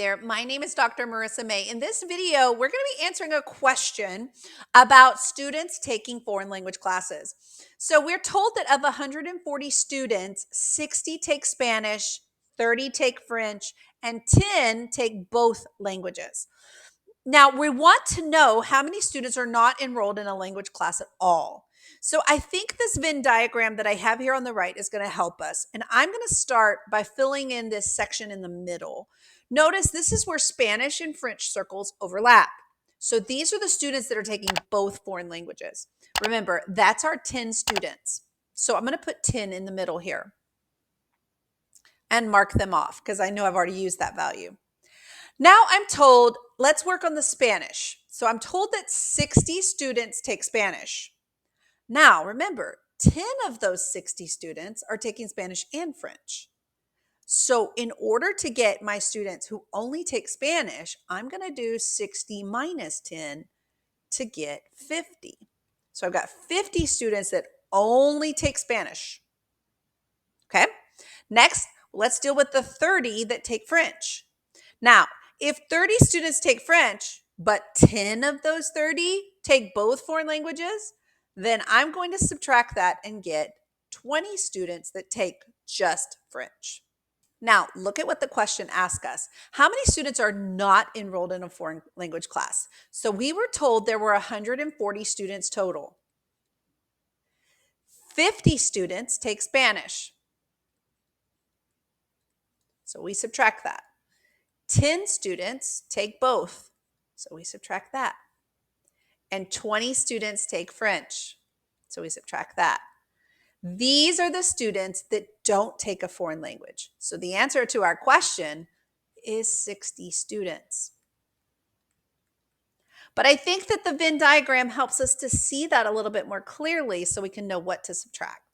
there. My name is Dr. Marissa May. In this video, we're going to be answering a question about students taking foreign language classes. So we're told that of 140 students, 60 take Spanish, 30 take French, and 10 take both languages. Now, we want to know how many students are not enrolled in a language class at all. So I think this Venn diagram that I have here on the right is going to help us. And I'm going to start by filling in this section in the middle. Notice this is where Spanish and French circles overlap. So these are the students that are taking both foreign languages. Remember, that's our 10 students. So I'm going to put 10 in the middle here and mark them off because I know I've already used that value. Now I'm told, let's work on the Spanish. So I'm told that 60 students take Spanish. Now, remember, 10 of those 60 students are taking Spanish and French. So in order to get my students who only take Spanish, I'm going to do 60 minus 10 to get 50. So I've got 50 students that only take Spanish. Okay. Next, let's deal with the 30 that take French. Now, if 30 students take French, but 10 of those 30 take both foreign languages, then I'm going to subtract that and get 20 students that take just French. Now, look at what the question asks us. How many students are not enrolled in a foreign language class? So we were told there were 140 students total. 50 students take Spanish. So we subtract that. 10 students take both. So we subtract that. And 20 students take French. So we subtract that. These are the students that don't take a foreign language. So the answer to our question is 60 students. But I think that the Venn diagram helps us to see that a little bit more clearly so we can know what to subtract.